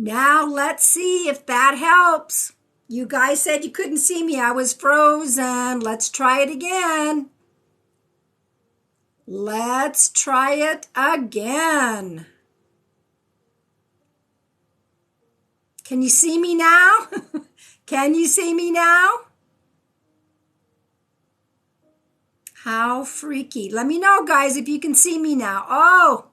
Now let's see if that helps. You guys said you couldn't see me. I was frozen. Let's try it again. Let's try it again. Can you see me now? Can you see me now? How freaky. Let me know, guys, if you can see me now. Oh,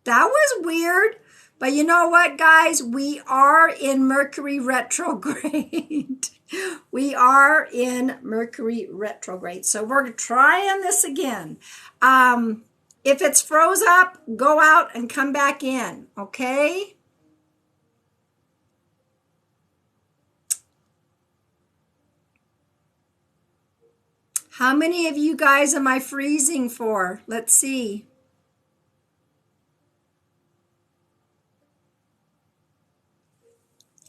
that was weird. But you know what, guys? We are in Mercury retrograde. We are in Mercury retrograde. So we're trying this again. If it's froze up, go out and come back in, okay? How many of you guys am I freezing for? Let's see.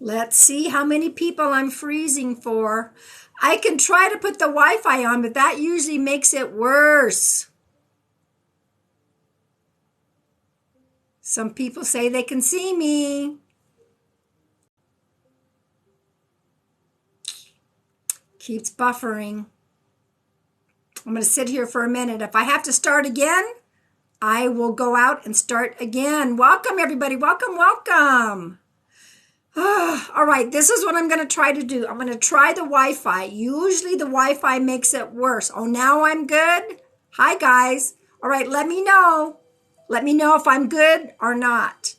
Let's see how many people I'm freezing for. I can try to put the Wi-Fi on, but that usually makes it worse. Some people say they can see me. Keeps buffering. I'm going to sit here for a minute. If I have to start again, I will go out and start again. Welcome, everybody. Welcome, welcome. All right, this is what I'm going to try to do. I'm going to try the Wi-Fi. Usually the Wi-Fi makes it worse. Oh, now I'm good? Hi, guys. All right, let me know. Let me know if I'm good or not.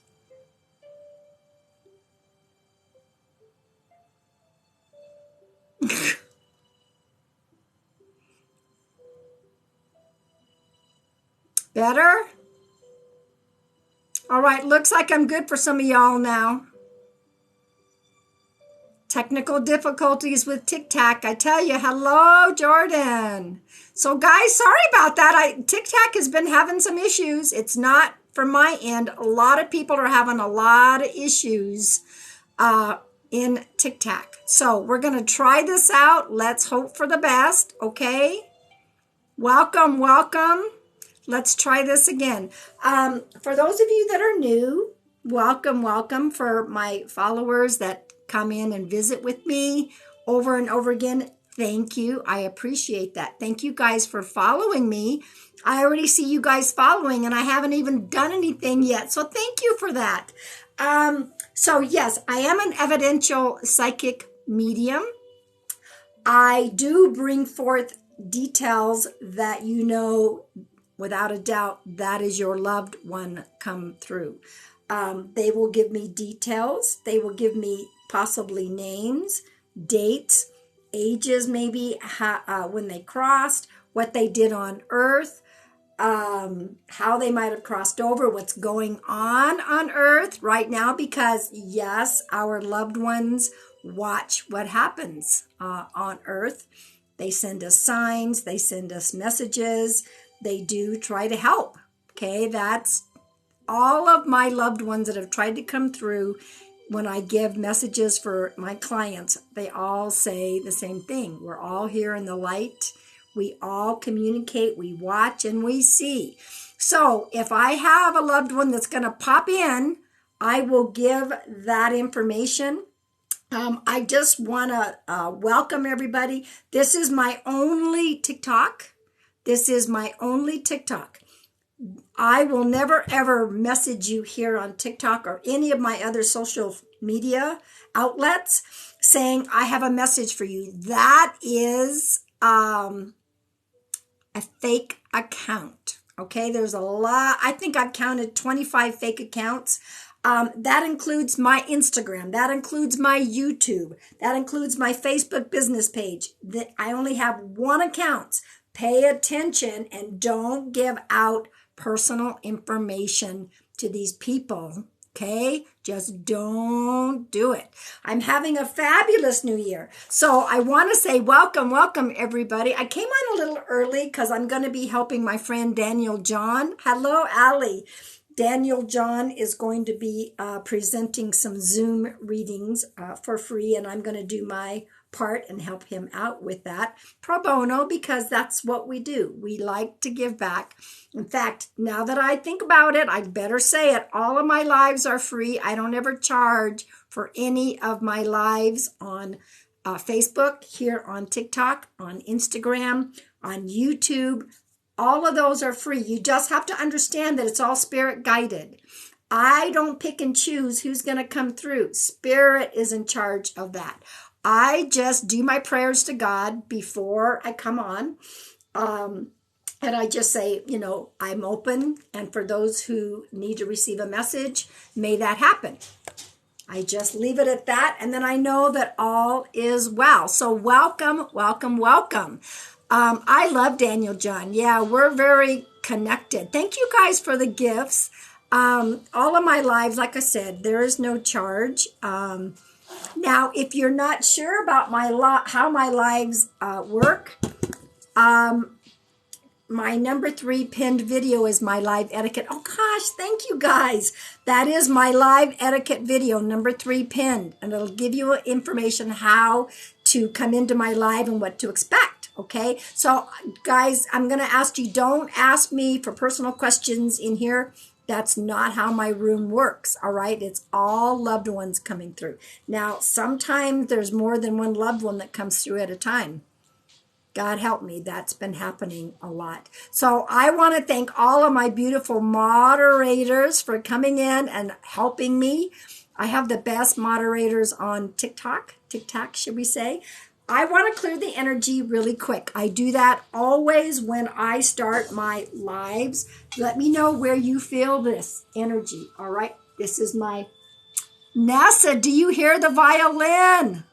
Better? All right, looks like I'm good for some of y'all now. Technical difficulties with TikTok. I tell you, hello, Jordan. So guys, sorry about that. TikTok has been having some issues. It's not from my end. A lot of people are having a lot of issues in TikTok. So we're going to try this out. Let's hope for the best, okay? Welcome, welcome. Let's try this again. For those of you that are new, welcome, welcome. For my followers that come in and visit with me over and over again, thank you. I appreciate that. Thank you guys for following me. I already see you guys following and I haven't even done anything yet. So thank you for that. So yes, I am an evidential psychic medium. I do bring forth details that you know without a doubt that is your loved one come through. They will give me details. They will give me possibly names, dates, ages, maybe when they crossed, what they did on Earth, how they might have crossed over, what's going on Earth right now, because yes, our loved ones watch what happens on Earth. They send us signs, they send us messages, they do try to help. Okay, that's all of my loved ones that have tried to come through. When I give messages for my clients, they all say the same thing. We're all here in the light. We all communicate, we watch, and we see. So if I have a loved one that's going to pop in, I will give that information. I just want to welcome everybody. This is my only TikTok. This is my only TikTok. I will never, ever message you here on TikTok or any of my other social media outlets saying, I have a message for you. That is a fake account. Okay, there's a lot. I think I've counted 25 fake accounts. That includes my Instagram. That includes my YouTube. That includes my Facebook business page. I only have one account. Pay attention and don't give out personal information to these people, okay? Just don't do it. I'm having a fabulous new year. So I want to say welcome, welcome everybody. I came on a little early because I'm going to be helping my friend Daniel John. Hello, Allie. Daniel John is going to be presenting some Zoom readings for free, and I'm going to do my part and help him out with that pro bono, because that's what we do. We like to give back. In fact, now that I think about it, I'd better say it. All of my lives are free. I don't ever charge for any of my lives on Facebook, here on TikTok, on Instagram, on YouTube. All of those are free. You just have to understand that it's all spirit guided. I don't pick and choose who's going to come through. Spirit is in charge of that. I just do my prayers to God before I come on. And I just say, you know, I'm open. And for those who need to receive a message, may that happen. I just leave it at that. And then I know that all is well. So welcome, welcome, welcome. I love Daniel John. Yeah, we're very connected. Thank you guys for the gifts. All of my lives, like I said, there is no charge. Now, if you're not sure about how my lives work, my number 3 pinned video is my live etiquette. Oh gosh, thank you guys. That is my live etiquette video, number 3 pinned. And it'll give you information how to come into my live and what to expect. Okay, so guys, I'm going to ask you, don't ask me for personal questions in here. That's not how my room works, all right? It's all loved ones coming through. Now, sometimes there's more than one loved one that comes through at a time. God help me, that's been happening a lot. So I want to thank all of my beautiful moderators for coming in and helping me. I have the best moderators on TikTok, should we say. I want to clear the energy really quick. I do that always when I start my lives. Let me know where you feel this energy, all right? This is my Nessa. Do you hear the violin?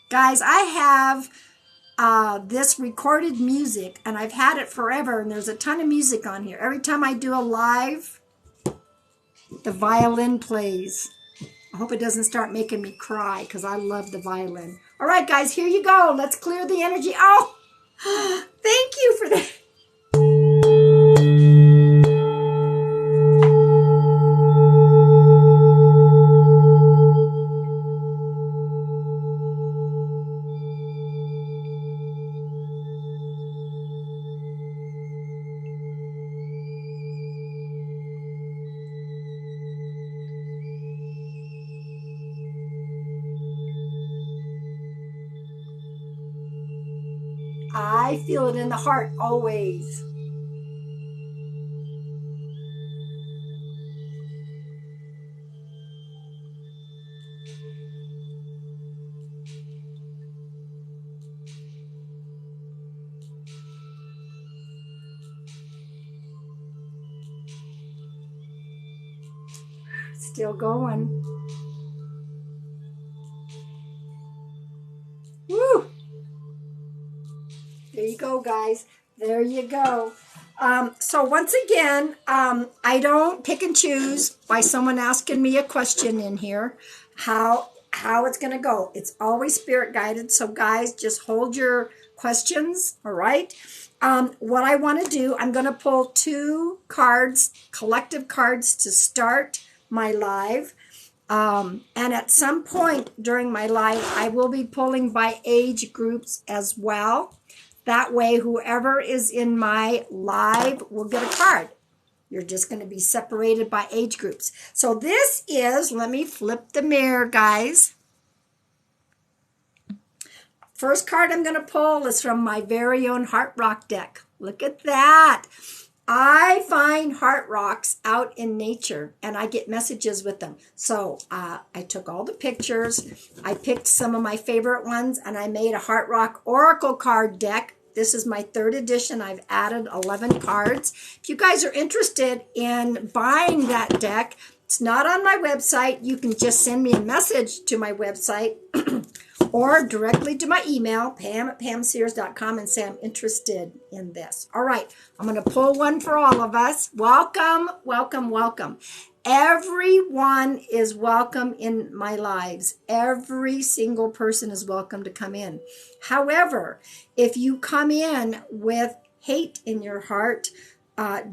Guys, I have this recorded music, and I've had it forever, and there's a ton of music on here. Every time I do a live, the violin plays. I hope it doesn't start making me cry, because I love the violin. All right, guys, here you go. Let's clear the energy. Oh, thank you for that. I feel it in the heart always. Still going. Woo! There you go, guys. There you go. So once again, I don't pick and choose by someone asking me a question in here how it's going to go. It's always spirit guided. So guys, just hold your questions. All right. What I want to do, I'm going to pull 2 cards, collective cards, to start my live. And at some point during my live, I will be pulling by age groups as well. That way, whoever is in my live will get a card. You're just going to be separated by age groups. So this is, let me flip the mirror, guys. First card I'm going to pull is from my very own Heart Rock deck. Look at that. I find heart rocks out in nature, and I get messages with them. So I took all the pictures. I picked some of my favorite ones, and I made a Heart Rock Oracle card deck. This is my 3rd edition. I've added 11 cards. If you guys are interested in buying that deck, it's not on my website. You can just send me a message to my website or directly to my email, pam@pamsears.com, and say I'm interested in this. All right, I'm going to pull one for all of us. Welcome, welcome, welcome. Everyone is welcome in my lives. Every single person is welcome to come in. However, if you come in with hate in your heart,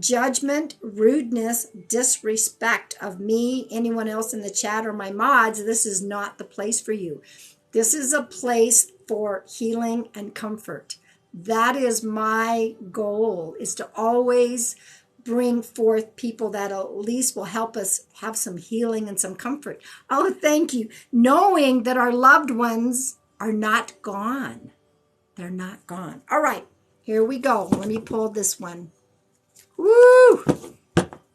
judgment, rudeness, disrespect of me, anyone else in the chat, or my mods, this is not the place for you. This is a place for healing and comfort. That is my goal, is to always bring forth people that at least will help us have some healing and some comfort. Oh, thank you. Knowing that our loved ones are not gone. They're not gone. All right, here we go. Let me pull this one. Woo!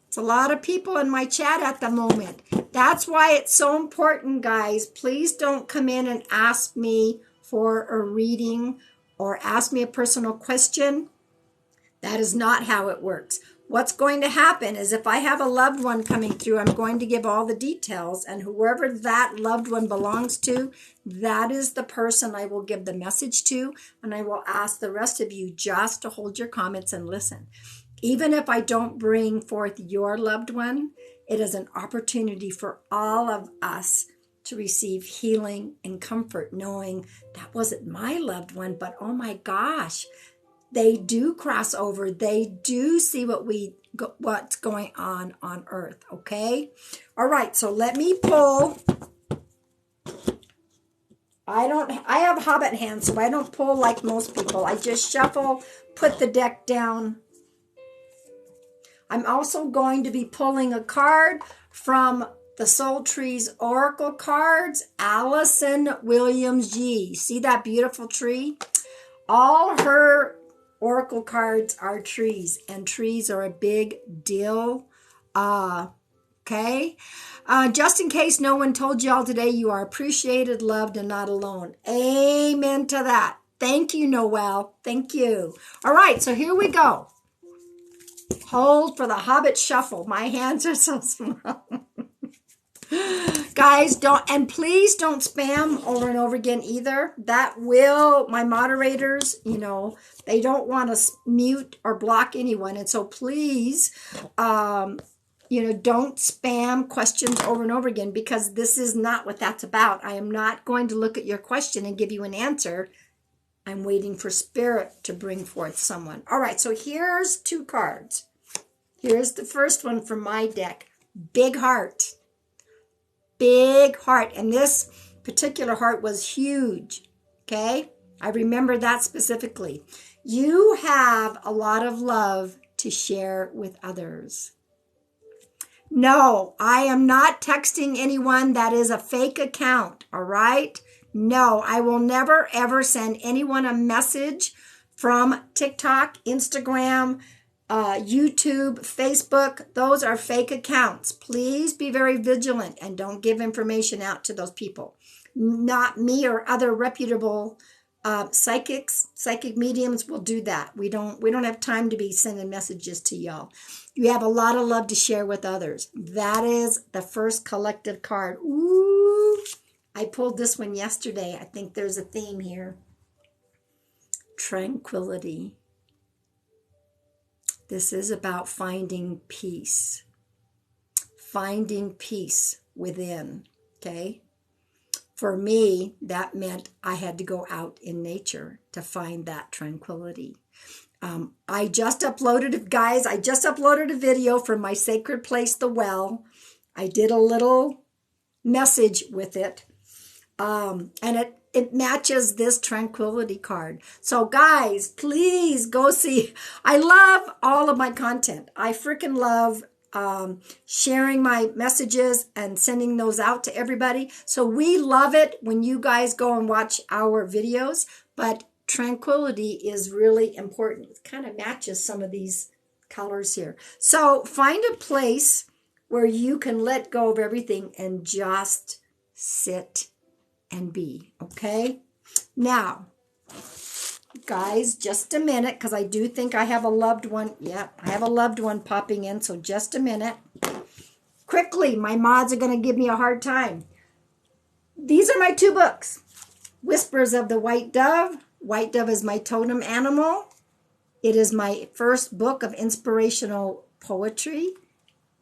It's a lot of people in my chat at the moment. That's why it's so important, guys. Please don't come in and ask me for a reading or ask me a personal question. That is not how it works. What's going to happen is if I have a loved one coming through, I'm going to give all the details, and whoever that loved one belongs to, that is the person I will give the message to, and I will ask the rest of you just to hold your comments and listen. Even if I don't bring forth your loved one, it is an opportunity for all of us to receive healing and comfort, knowing that wasn't my loved one, but oh my gosh, they do cross over. They do see what's going on Earth, okay? All right, so let me pull. I have hobbit hands, so I don't pull like most people. I just shuffle, put the deck down. I'm also going to be pulling a card from the Soul Trees Oracle cards, Allison Williams G. See that beautiful tree? All her Oracle cards are trees, and trees are a big deal. Okay? Just in case no one told y'all today, you are appreciated, loved, and not alone. Amen to that. Thank you, Noelle. Thank you. All right, so here we go. Hold for the Hobbit Shuffle. My hands are so small. Guys, please don't spam over and over again either. That will, my moderators, they don't want to mute or block anyone. And so please, don't spam questions over and over again, because this is not what that's about. I am not going to look at your question and give you an answer. I'm waiting for Spirit to bring forth someone. All right, so here's 2 cards. Here's the first one from my deck. Big heart. Big heart. And this particular heart was huge. Okay? I remember that specifically. You have a lot of love to share with others. No, I am not texting anyone. That is a fake account. All right? No, I will never, ever send anyone a message from TikTok, Instagram, YouTube, Facebook. Those are fake accounts. Please be very vigilant and don't give information out to those people. Not me or other reputable psychic mediums will do that. We don't have time to be sending messages to y'all. You have a lot of love to share with others. That is the first collective card. Ooh, I pulled this one yesterday. I think there's a theme here. Tranquility. This is about finding peace. Finding peace within, okay? For me, that meant I had to go out in nature to find that tranquility. I just uploaded a video from my sacred place, the well. I did a little message with it. And it matches this tranquility card. So guys, please go see. I love all of my content. I freaking love sharing my messages and sending those out to everybody. So we love it when you guys go and watch our videos, but tranquility is really important. It kind of matches some of these colors here. So find a place where you can let go of everything and just sit and be, okay? Now, guys, just a minute, because I do think I have a loved one. Yeah, I have a loved one popping in, so just a minute. Quickly, my mods are going to give me a hard time. These are my 2 books. Whispers of the White Dove. White Dove is my totem animal. It is my first book of inspirational poetry.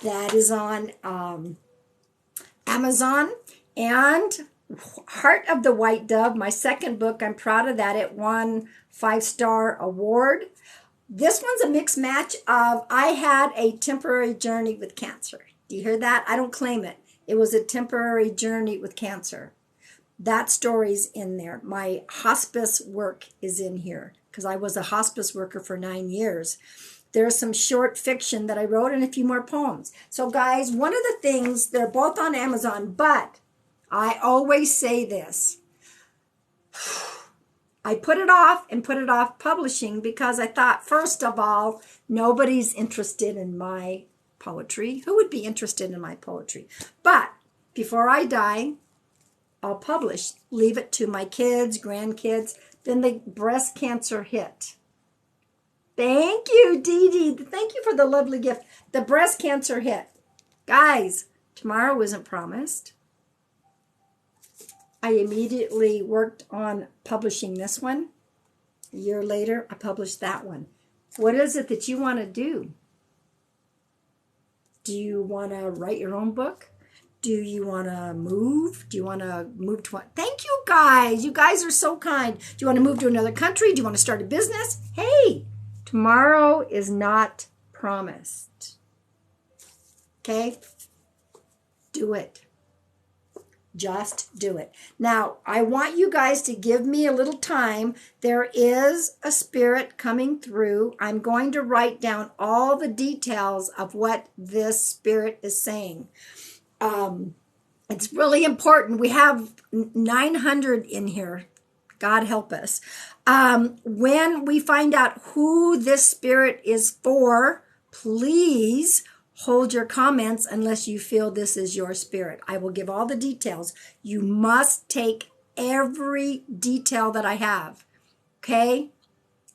That is on Amazon. And Heart of the White Dove, my second book. I'm proud of that. It won 5-star award. This one's a mixed match of, I had a temporary journey with cancer. Do you hear that? I don't claim it. It was a temporary journey with cancer. That story's in there. My hospice work is in here because I was a hospice worker for 9 years. There's some short fiction that I wrote and a few more poems. So guys, one of the things, they're both on Amazon, but I always say this. I put it off publishing because I thought, first of all, nobody's interested in my poetry. Who would be interested in my poetry? But before I die, I'll publish, leave it to my kids, grandkids. Then the breast cancer hit. Thank you, Dee Dee. Thank you for the lovely gift. The breast cancer hit. Guys, tomorrow isn't promised. I immediately worked on publishing this one. A year later, I published that one. What is it that you want to do? Do you want to write your own book? Do you want to move? Do you want to move to what? Thank you, guys. You guys are so kind. Do you want to move to another country? Do you want to start a business? Hey, tomorrow is not promised. Okay? Do it. Just do it. Now, I want you guys to give me a little time. There is a spirit coming through. I'm going to write down all the details of what this spirit is saying. It's really important. We have 900 in here. God help us. When we find out who this spirit is for, please hold your comments unless you feel this is your spirit. I will give all the details. You must take every detail that I have. Okay?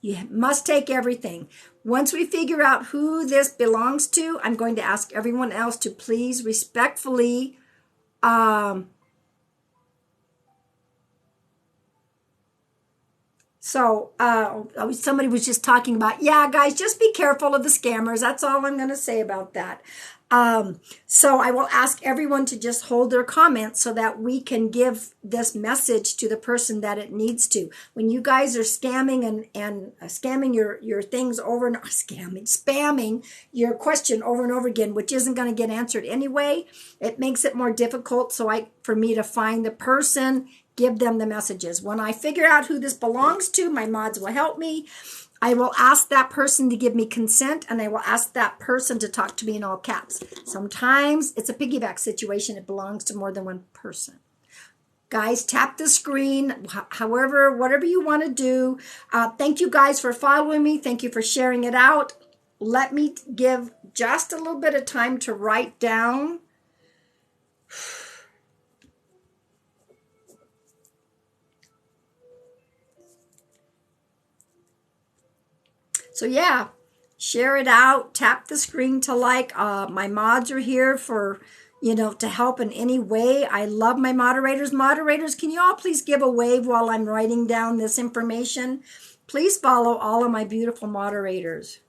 You must take everything. Once we figure out who this belongs to, I'm going to ask everyone else to please respectfully somebody was just talking about, yeah, guys, just be careful of the scammers. That's all I'm going to say about that. So I will ask everyone to just hold their comments so that we can give this message to the person that it needs to. When you guys are scamming and scamming your things over and spamming your question over and over again, which isn't going to get answered anyway, it makes it more difficult for me to find the person, give them the messages. When I figure out who this belongs to, my mods will help me. I will ask that person to give me consent, and I will ask that person to talk to me in all caps. Sometimes it's a piggyback situation. It belongs to more than one person. Guys, tap the screen, whatever you want to do. Thank you guys for following me. Thank you for sharing it out. Let me give just a little bit of time to write down. So yeah, share it out, tap the screen to like. My mods are here for, to help in any way. I love my moderators. Moderators, can you all please give a wave while I'm writing down this information? Please follow all of my beautiful moderators.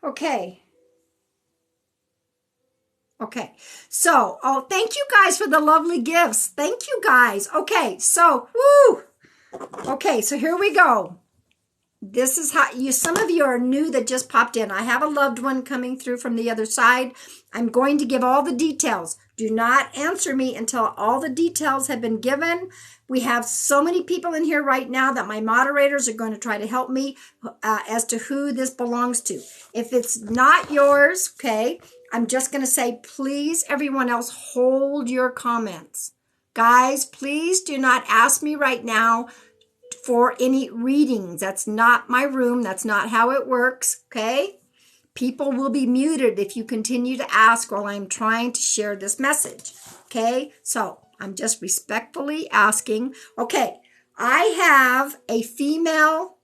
Okay. So, thank you guys for the lovely gifts. Thank you guys. Okay, so, woo! Okay, so here we go. this is how you, some of you are new that just popped in. I have a loved one coming through from the other side. I'm going to give all the details. Do not answer me until all the details have been given. We have so many people in here right now that my moderators are going to try to help me as to who this belongs to. If it's not yours, okay, I'm just going to say, please, everyone else, hold your comments. Guys, please do not ask me right now for any readings. That's not my room. That's not how it works, okay? People will be muted if you continue to ask while I'm trying to share this message, okay? So I'm just respectfully asking. Okay, I have a female,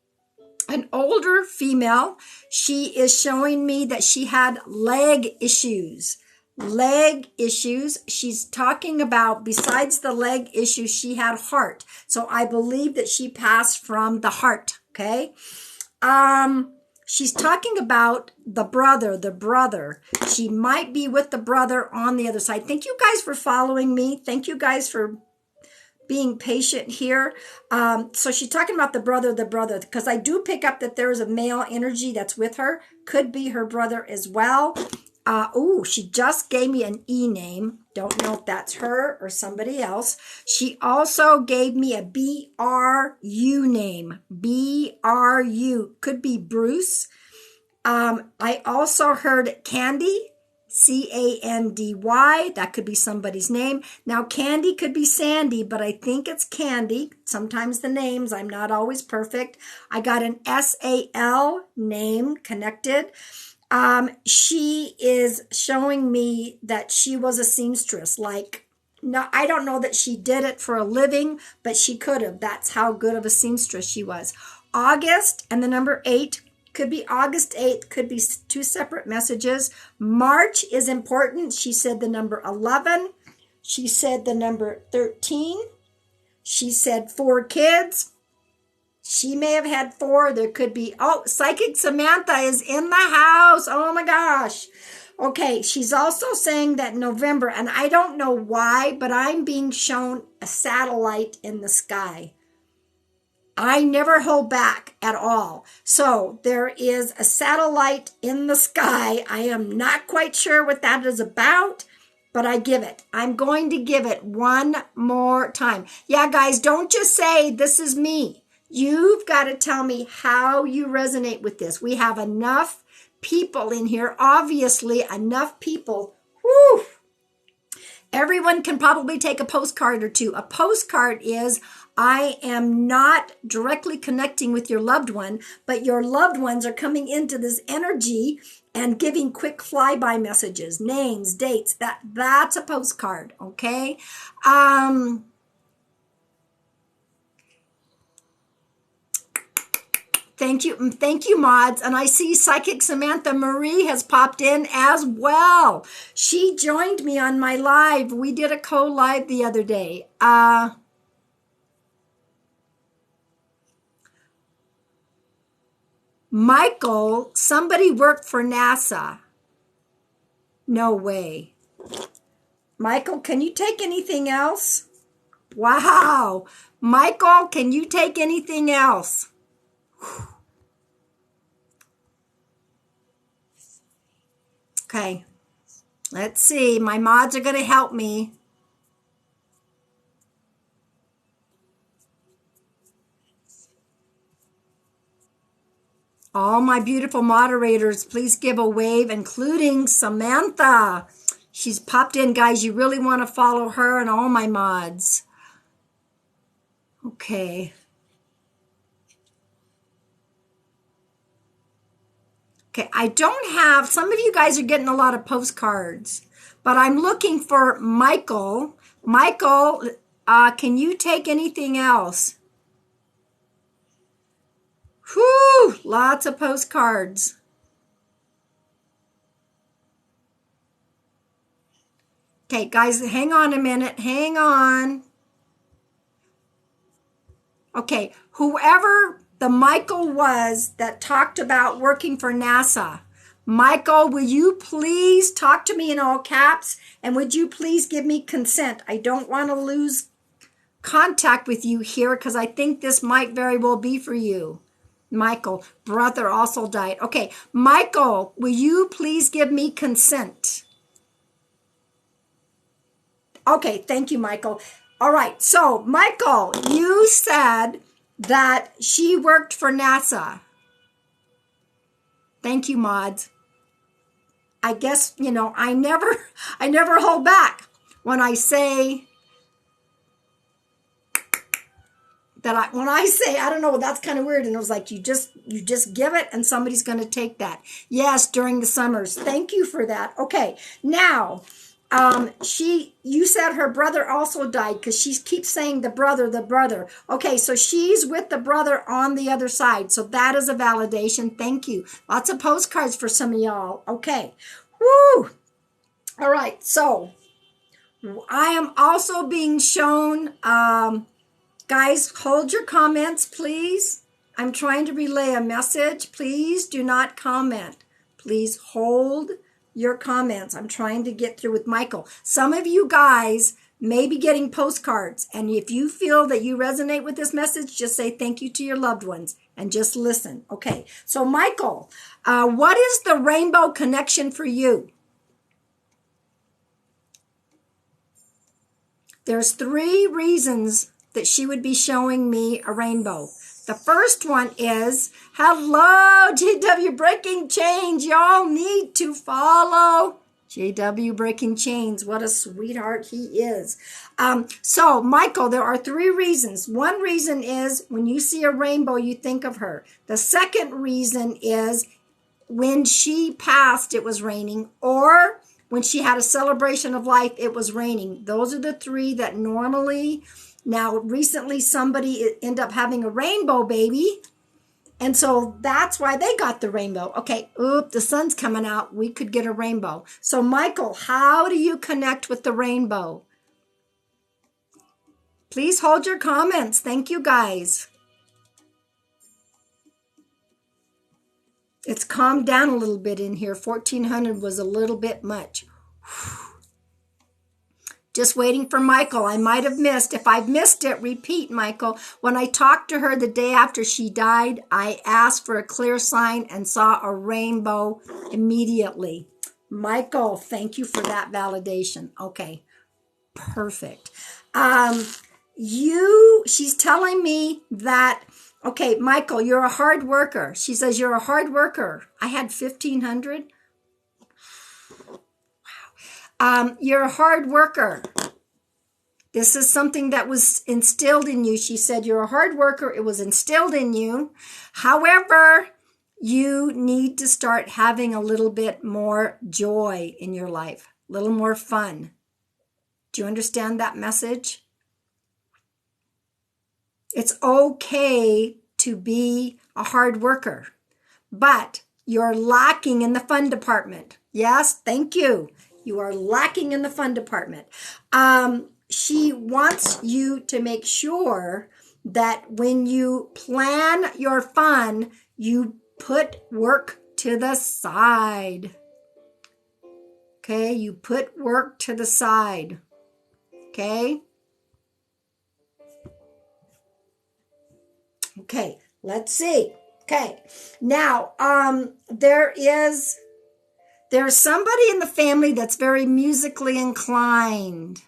an older female. She is showing me that she had leg issues. Leg issues. She's talking about, besides the leg issues, she had heart. So I believe that she passed from the heart, okay? She's talking about the brother. She might be with the brother on the other side. Thank you guys for following me. Thank you guys for being patient here. So she's talking about the brother, because I do pick up that there is a male energy that's with her. Could be her brother as well. She just gave me an E name. Don't know if that's her or somebody else. She also gave me a BRU name. BRU. Could be Bruce. I also heard Candy. Candy. That could be somebody's name. Now, Candy could be Sandy, but I think it's Candy. Sometimes the names, I'm not always perfect. I got an SAL name connected. She is showing me that she was a seamstress. Like, no, I don't know that she did it for a living, but she could have. That's how good of a seamstress she was. August and the number 8 could be August 8th, could be two separate messages. March is important. She said the number 11. She said the number 13. She said 4 kids. She may have had 4. There could be, Psychic Samantha is in the house. Oh my gosh. Okay, she's also saying that November, and I don't know why, but I'm being shown a satellite in the sky. I never hold back at all. So there is a satellite in the sky. I am not quite sure what that is about, but I give it. I'm going to give it one more time. Yeah, guys, don't just say, this is me. You've got to tell me how you resonate with this. We have enough people in here, obviously enough people. Whew. Everyone can probably take a postcard or two. A postcard is, I am not directly connecting with your loved one, but your loved ones are coming into this energy and giving quick flyby messages, names, dates. That's a postcard, okay? Thank you, mods. And I see Psychic Samantha Marie has popped in as well. She joined me on my live. We did a co-live the other day. Michael, somebody worked for NASA. No way. Michael, can you take anything else? Wow. Michael, can you take anything else? Okay, let's see. My mods are going to help me. All my beautiful moderators, please give a wave, including Samantha. She's popped in, guys. You really want to follow her and all my mods. Okay. Okay, I don't have, some of you guys are getting a lot of postcards, but I'm looking for Michael. Michael, can you take anything else? Whew, lots of postcards. Okay, guys, hang on a minute. Hang on. Okay, whoever the Michael was that talked about working for NASA. Michael, will you please talk to me in all caps? And would you please give me consent? I don't want to lose contact with you here because I think this might very well be for you. Michael, brother also died. Okay, Michael, will you please give me consent? Okay, thank you, Michael. All right, so Michael, you said that she worked for NASA. Thank you, mods. I guess, I never hold back when I say when I say, I don't know, that's kind of weird. And it was like, you just give it and somebody's going to take that. Yes, during the summers. Thank you for that. Okay. Now, you said her brother also died because she keeps saying the brother. Okay. So she's with the brother on the other side. So that is a validation. Thank you. Lots of postcards for some of y'all. Okay. Woo. All right. So I am also being shown, guys, hold your comments, please. I'm trying to relay a message. Please do not comment. Please hold your comments. I'm trying to get through with Michael. Some of you guys may be getting postcards, and if you feel that you resonate with this message, just say thank you to your loved ones and just listen. Okay, so Michael, what is the rainbow connection for you? There's 3 reasons that she would be showing me a rainbow. The first one is, hello, JW Breaking Chains. Y'all need to follow JW Breaking Chains. What a sweetheart he is. So, Michael, there are 3 reasons. One reason is when you see a rainbow, you think of her. The second reason is when she passed, it was raining, or when she had a celebration of life, it was raining. Those are the 3 that normally. Now, recently somebody ended up having a rainbow baby, and so that's why they got the rainbow. Okay, the sun's coming out. We could get a rainbow. So, Michael, how do you connect with the rainbow? Please hold your comments. Thank you, guys. It's calmed down a little bit in here. 1,400 was a little bit much. Just waiting for Michael. I might have missed. If I've missed it, repeat, Michael. When I talked to her the day after she died, I asked for a clear sign and saw a rainbow immediately. Michael, thank you for that validation. Okay, perfect. She's telling me that, okay, Michael, you're a hard worker. She says you're a hard worker. I had 1,500. You're a hard worker. This is something that was instilled in you. She said you're a hard worker. It was instilled in you. However, you need to start having a little bit more joy in your life, a little more fun. Do you understand that message? It's okay to be a hard worker, but you're lacking in the fun department. Yes, thank you. You are lacking in the fun department. She wants you to make sure that when you plan your fun, you put work to the side. Okay, you put work to the side. Okay? Okay, let's see. Okay, now there's somebody in the family that's very musically inclined.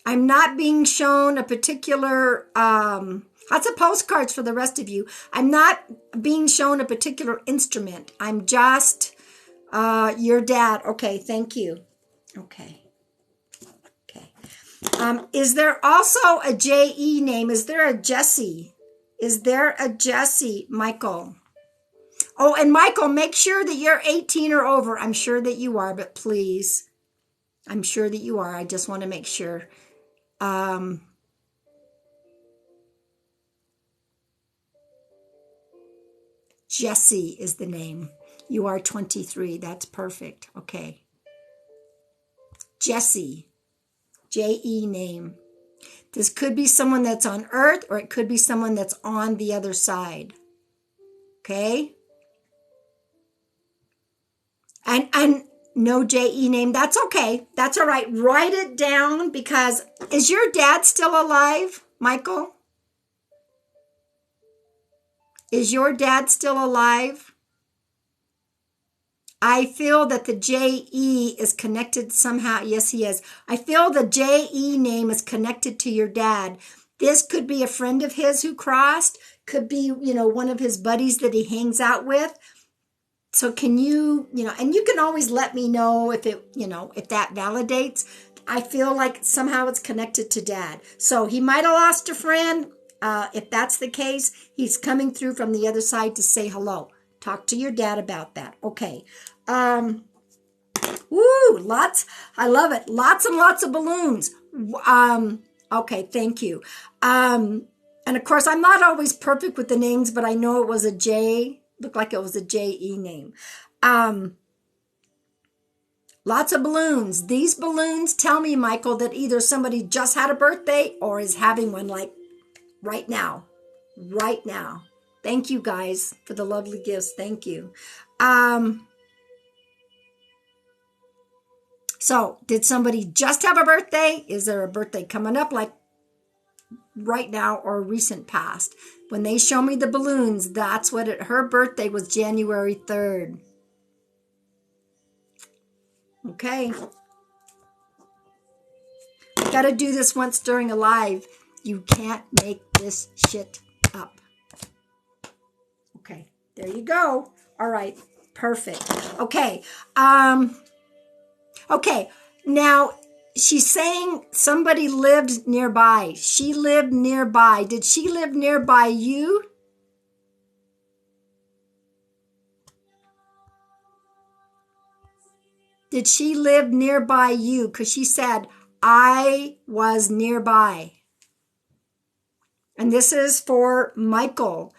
I'm not being shown a particular, lots of postcards for the rest of you. I'm not being shown a particular instrument. I'm just your dad. Okay, thank you. Okay. Is there also a J-E name? Is there a Jessie? Is there a Jessie, Michael? Oh, and Michael, make sure that you're 18 or over. I'm sure that you are, but please. I'm sure that you are. I just want to make sure. Jessie is the name. You are 23. That's perfect. Okay. Jessie. J-E name. This could be someone that's on Earth, or it could be someone that's on the other side. Okay? And no J-E name. That's okay. That's all right. Write it down, because is your dad still alive, Michael? Is your dad still alive? I feel that the J-E is connected somehow. Yes, he is. I feel the J-E name is connected to your dad. This could be a friend of his who crossed. Could be, one of his buddies that he hangs out with. So can you, and you can always let me know if if that validates. I feel like somehow it's connected to dad. So he might have lost a friend. If that's the case, he's coming through from the other side to say hello. Talk to your dad about that. Okay. Lots. I love it. Lots and lots of balloons. Okay. Thank you. And of course, I'm not always perfect with the names, but I know it was a J. Looked like it was a J-E name. Lots of balloons. These balloons tell me, Michael, that either somebody just had a birthday or is having one like right now. Right now. Thank you guys for the lovely gifts. Thank you. So did somebody just have a birthday? Is there a birthday coming up like right now or recent past? When they show me the balloons, that's what her birthday was January 3rd. Okay. I got to do this once during a live. You can't make this shit up. Okay. There you go. All right. Perfect. Okay. Okay. Now, she's saying somebody lived nearby. She lived nearby. Did she live nearby you? Did she live nearby you? Because she said, I was nearby. And this is for Michael.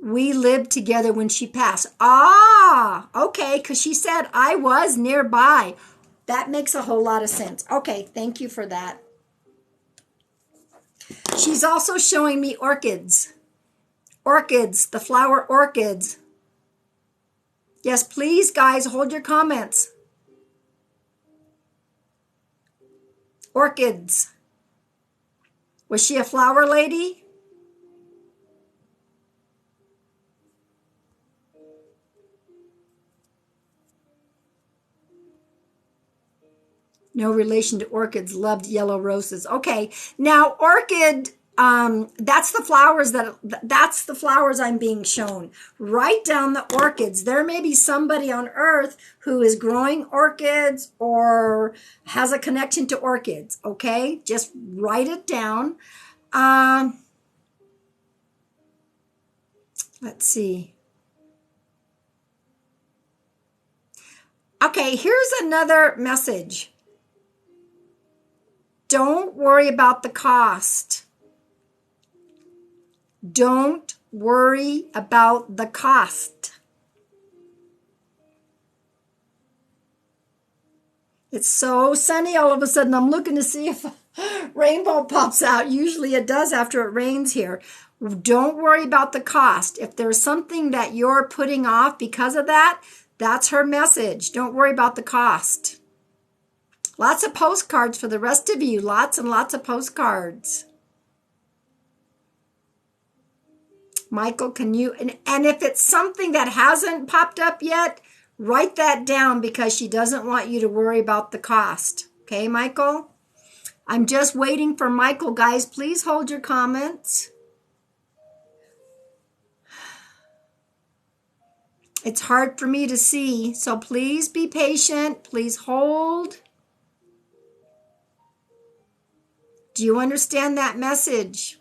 We lived together when she passed. Okay, because she said, I was nearby. That makes a whole lot of sense. Okay, thank you for that. She's also showing me orchids. Orchids, the flower orchids. Yes, please, guys, hold your comments. Orchids. Was she a flower lady? No relation to orchids. Loved yellow roses. Okay, now orchid. That's the flowers I'm being shown. Write down the orchids. There may be somebody on earth who is growing orchids or has a connection to orchids. Okay, just write it down. Let's see. Okay, here's another message. Don't worry about the cost. Don't worry about the cost. It's so sunny all of a sudden. I'm looking to see if a rainbow pops out. Usually it does after it rains here. Don't worry about the cost. If there's something that you're putting off because of that, that's her message. Don't worry about the cost. Lots of postcards for the rest of you. Lots and lots of postcards. Michael, can you, and if it's something that hasn't popped up yet, write that down because she doesn't want you to worry about the cost. Okay, Michael? I'm just waiting for Michael, guys. Please hold your comments. It's hard for me to see, so please be patient. Please hold. Do you understand that message?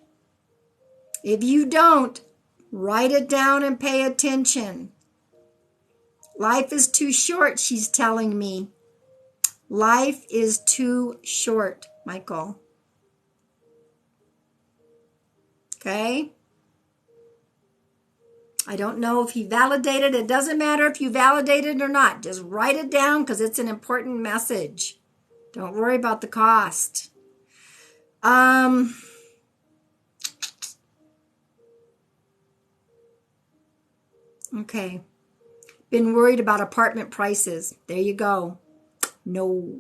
If you don't, write it down and pay attention. Life is too short, she's telling me. Life is too short, Michael. Okay? I don't know if he validated. It doesn't matter if you validated or not. Just write it down because it's an important message. Don't worry about the cost. Okay. Been worried about apartment prices. There you go. No.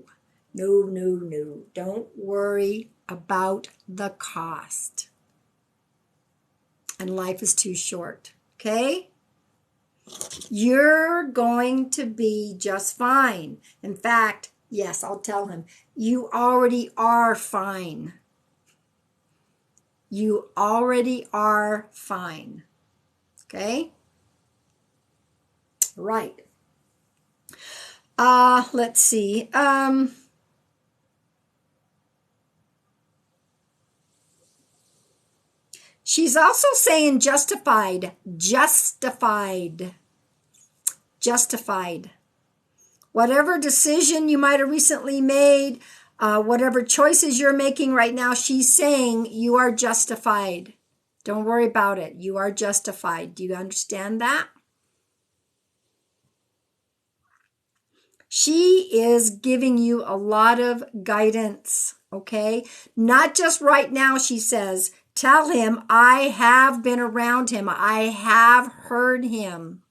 Don't worry about the cost. and life is too short. Okay? You're going to be just fine. In fact, yes, I'll tell him, you already are fine. You already are fine. Okay? Right. Let's see. She's also saying justified. Justified. Justified. Whatever decision you might have recently made, whatever choices you're making right now, she's saying you are justified. Don't worry about it. You are justified. Do you understand that? She is giving you a lot of guidance, okay? Not just right now, she says. Tell him, I have been around him. I have heard him.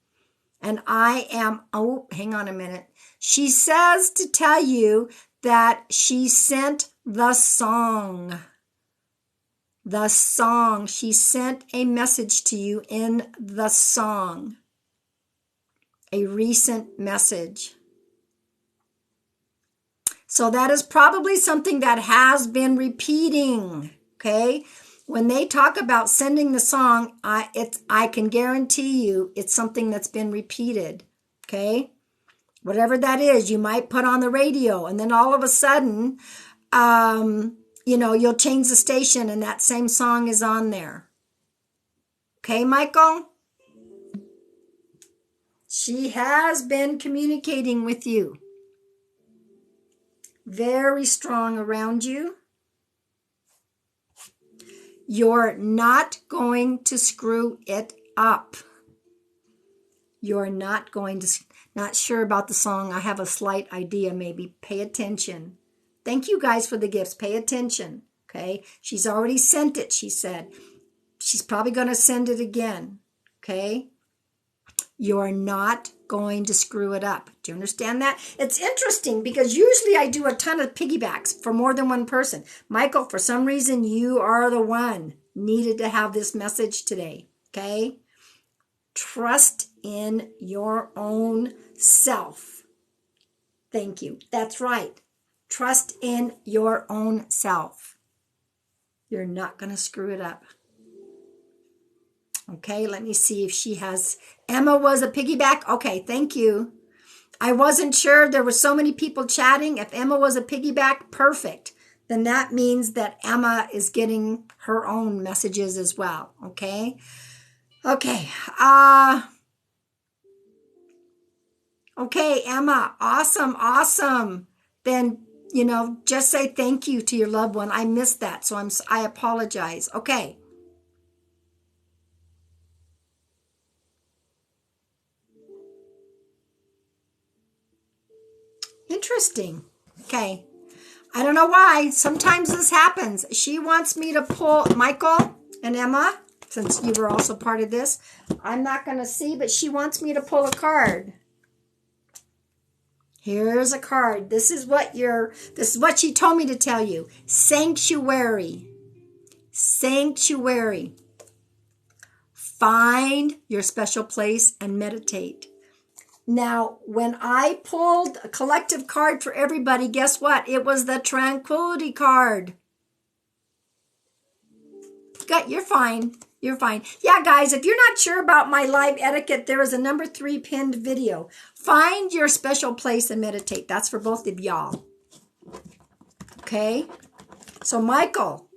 And I am, oh, hang on a minute. She says to tell you that she sent the song. The song. She sent a message to you in the song. A recent message. So that is probably something that has been repeating, okay? When they talk about sending the song, I can guarantee you it's something that's been repeated, okay? Whatever that is, you might put on the radio, and then all of a sudden, you'll change the station and that same song is on there. Okay, Michael? She has been communicating with you. Very strong around you. You're not going to screw it up. You're not going to, not sure about the song. I have a slight idea maybe. Pay attention. Thank you guys for the gifts. Pay attention. Okay. She's already sent it, she said. She's probably going to send it again. Okay. You're not going to screw it up. Do you understand that? It's interesting because usually I do a ton of piggybacks for more than one person. Michael, for some reason, you are the one needed to have this message today. Okay? Trust in your own self. Thank you. That's right. Trust in your own self. You're not going to screw it up. Okay, let me see if she has. Emma was a piggyback. Okay, thank you. I wasn't sure. There were so many people chatting. If Emma was a piggyback, perfect. Then that means that Emma is getting her own messages as well. Okay. Okay. Okay, Emma. Awesome. Awesome. Then, just say thank you to your loved one. I missed that. So I apologize. Okay. Interesting. Okay. I don't know why. Sometimes this happens. She wants me to pull Michael and Emma, since you were also part of this. I'm not going to see, but she wants me to pull a card. Here's a card. This is what she told me to tell you. Sanctuary. Sanctuary. Find your special place and meditate. Now, when I pulled a collective card for everybody, guess what? It was the Tranquility card. You're fine. You're fine. Yeah, guys, if you're not sure about my live etiquette, there is a number 3 pinned video. Find your special place and meditate. That's for both of y'all. Okay? So, Michael.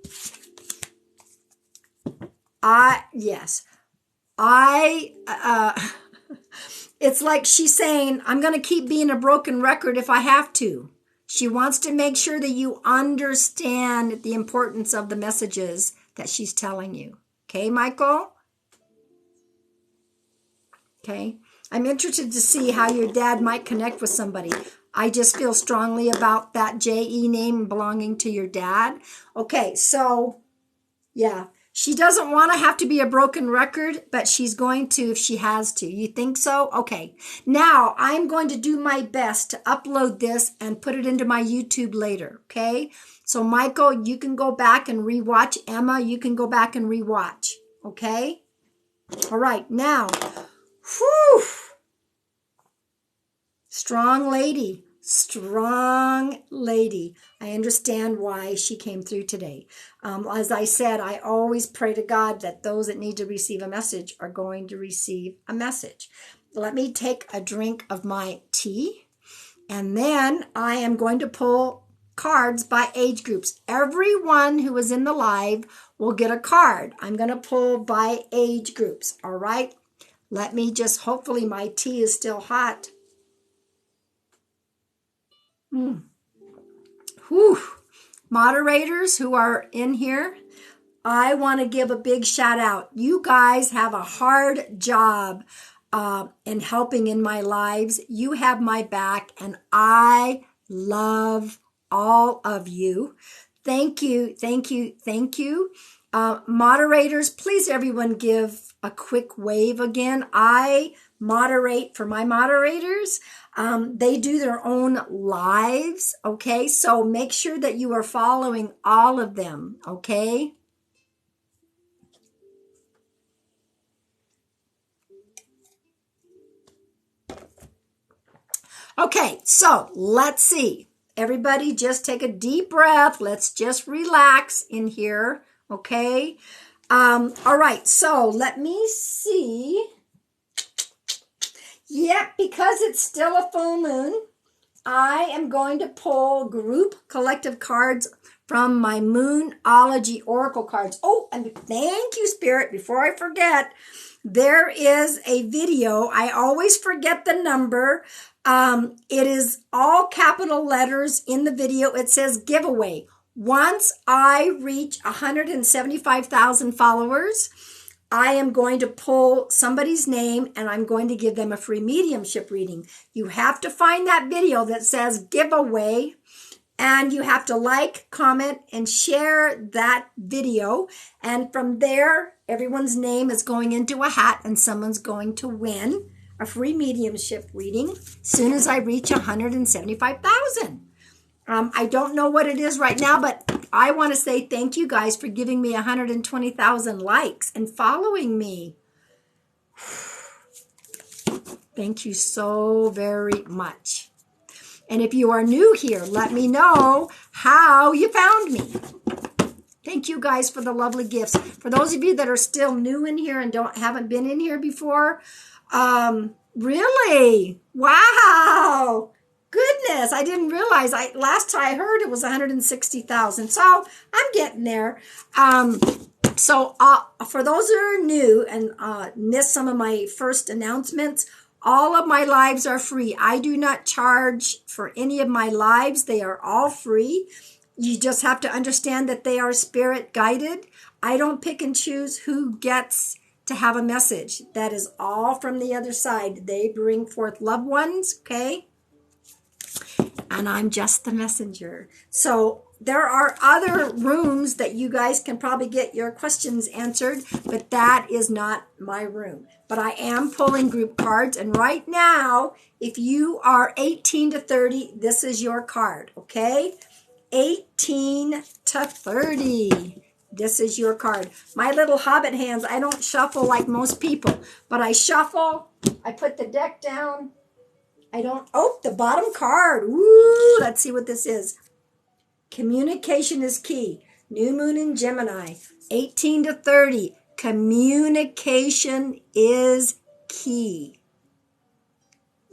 It's like she's saying, I'm going to keep being a broken record if I have to. She wants to make sure that you understand the importance of the messages that she's telling you. Okay, Michael? Okay. I'm interested to see how your dad might connect with somebody. I just feel strongly about that JE name belonging to your dad. Okay, so, yeah. She doesn't want to have to be a broken record, but she's going to if she has to. You think so? Okay. Now, I'm going to do my best to upload this and put it into my YouTube later, okay? So, Michael, you can go back and rewatch. Emma, you can go back and rewatch, okay? All right, now, whew, strong lady. Strong lady. I understand why she came through today. As I said, I always pray to God that those that need to receive a message are going to receive a message. Let me take a drink of my tea, and then I am going to pull cards by age groups. Everyone who is in the live will get a card. I'm going to pull by age groups. All right. Let me just, hopefully my tea is still hot. Whew. Moderators who are in here, I want to give a big shout out. You guys have a hard job in helping in my lives. You have my back, and I love all of you. Thank you, thank you, thank you. Moderators, please everyone give a quick wave again. I moderate for my moderators. They do their own lives, okay? So make sure that you are following all of them, okay? Okay, so let's see. Everybody just take a deep breath. Let's just relax in here, okay? All right, so let me see. Yeah, because it's still a full moon, I am going to pull group collective cards from my Moonology Oracle cards. Oh, and thank you, Spirit. Before I forget, there is a video. I always forget the number. It is all capital letters in the video. It says giveaway. Once I reach 175,000 followers, I am going to pull somebody's name and I'm going to give them a free mediumship reading. You have to find that video that says giveaway, and you have to like, comment, and share that video. And from there, everyone's name is going into a hat and someone's going to win a free mediumship reading as soon as I reach 175,000. I don't know what it is right now, but I want to say thank you guys for giving me 120,000 likes and following me. Thank you so very much. And if you are new here, let me know how you found me. Thank you guys for the lovely gifts. For those of you that are still new in here and haven't been in here before, really? Wow. Goodness, I didn't realize. Last time I heard it was 160,000. So I'm getting there. So for those that are new and missed some of my first announcements, all of my lives are free. I do not charge for any of my lives. They are all free. You just have to understand that they are spirit guided. I don't pick and choose who gets to have a message. That is all from the other side. They bring forth loved ones, okay? And I'm just the messenger. So there are other rooms that you guys can probably get your questions answered, but that is not my room. But I am pulling group cards, and right now, if you are 18 to 30, this is your card, okay? 18 to 30. This is your card. My little hobbit hands, I don't shuffle like most people, but I shuffle. I put the deck down. The bottom card. Ooh, let's see what this is. Communication is key. New moon in Gemini. 18 to 30. Communication is key.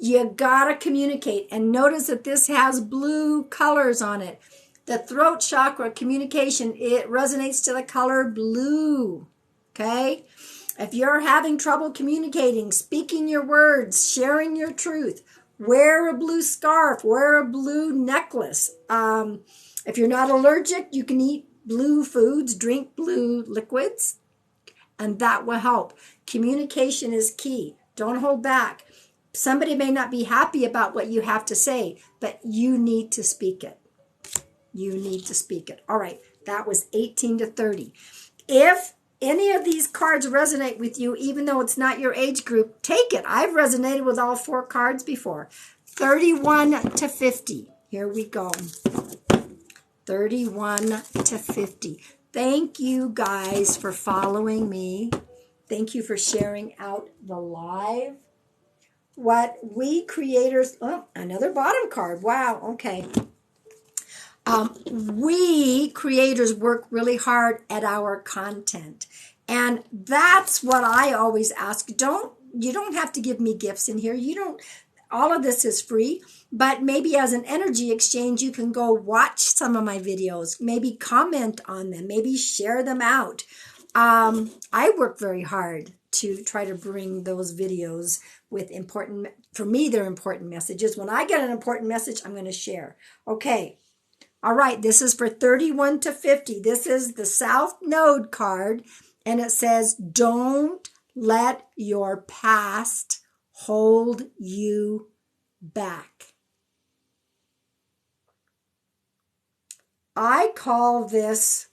You gotta communicate. And notice that this has blue colors on it. The throat chakra, communication, it resonates to the color blue. Okay? If you're having trouble communicating, speaking your words, sharing your truth, wear a blue scarf, wear a blue necklace. If you're not allergic, you can eat blue foods, drink blue liquids, and that will help. Communication is key. Don't hold back. Somebody may not be happy about what you have to say, but you need to speak it. You need to speak it. All right, that was 18 to 30. If any of these cards resonate with you, even though it's not your age group, take it. I've resonated with all 4 cards before. 31 to 50. Here we go. 31 to 50. Thank you guys for following me. Thank you for sharing out the live. What we creators, oh, another bottom card. Wow, okay. We creators work really hard at our content. And that's what I always ask. You don't have to give me gifts in here. All of this is free, but maybe as an energy exchange, you can go watch some of my videos, maybe comment on them, maybe share them out. I work very hard to try to bring those videos with for me, they're important messages. When I get an important message, I'm going to share. Okay. All right. This is for 31 to 50. This is the South Node card, and it says, don't let your past hold you back. I call this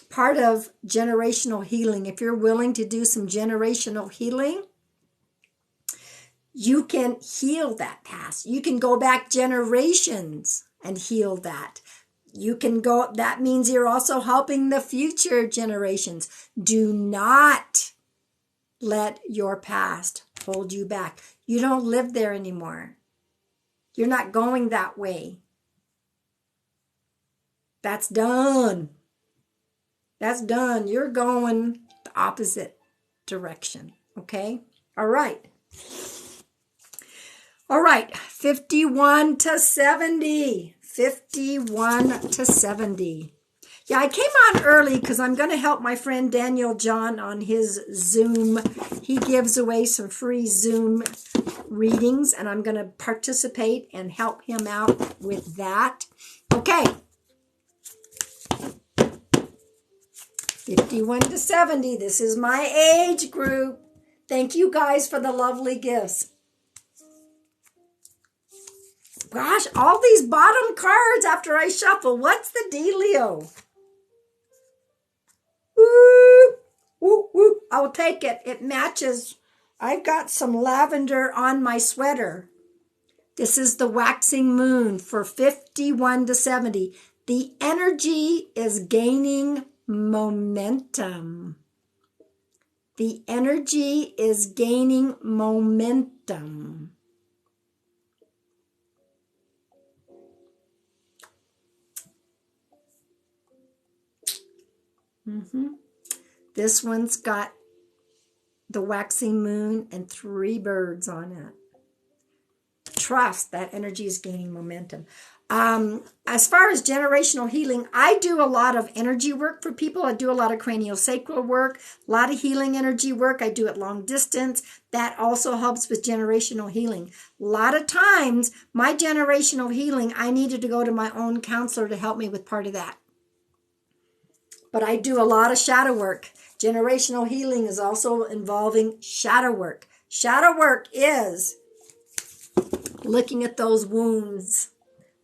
part of generational healing. If you're willing to do some generational healing, you can heal that past. You can go back generations and heal that. That means you're also helping the future generations. Do not let your past hold you back. You don't live there anymore. You're not going that way. That's done. That's done. You're going the opposite direction. Okay? All right. All right. 51 to 70. 51 to 70. Yeah, I came on early because I'm going to help my friend Daniel John on his Zoom. He gives away some free Zoom readings, and I'm going to participate and help him out with that. Okay. 51 to 70. This is my age group. Thank you guys for the lovely gifts. Gosh, all these bottom cards after I shuffle. What's the dealio? Whoop, whoop, whoop. I'll take it. It matches. I've got some lavender on my sweater. This is the waxing moon for 51 to 70. The energy is gaining momentum. The energy is gaining momentum. This one's got the waxing moon and 3 birds on it. Trust that energy is gaining momentum. As far as generational healing, I do a lot of energy work for people. I do a lot of craniosacral work, a lot of healing energy work. I do it long distance. That also helps with generational healing. A lot of times, my generational healing, I needed to go to my own counselor to help me with part of that. But I do a lot of shadow work. Generational healing is also involving shadow work. Shadow work is looking at those wounds,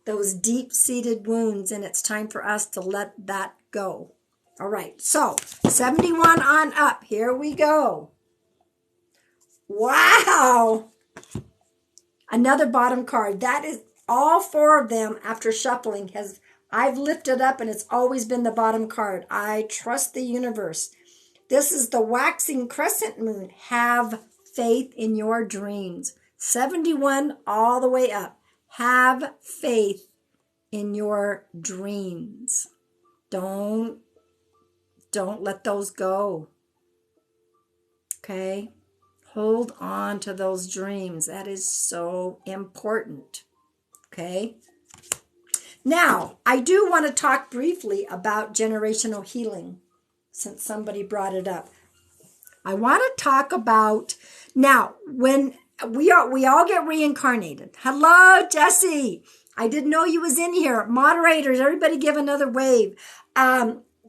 those deep-seated wounds, and it's time for us to let that go. All right, so 71 on up. Here we go. Wow! Another bottom card. That is all 4 of them after shuffling I've lifted up, and it's always been the bottom card. I trust the universe. This is the waxing crescent moon. Have faith in your dreams. 71 all the way up. Have faith in your dreams. Don't let those go. Okay? Hold on to those dreams. That is so important. Okay? Now, I do want to talk briefly about generational healing, since somebody brought it up. I want to talk about, now, when we all get reincarnated. Hello, Jesse. I didn't know you was in here. Moderators, everybody give another wave.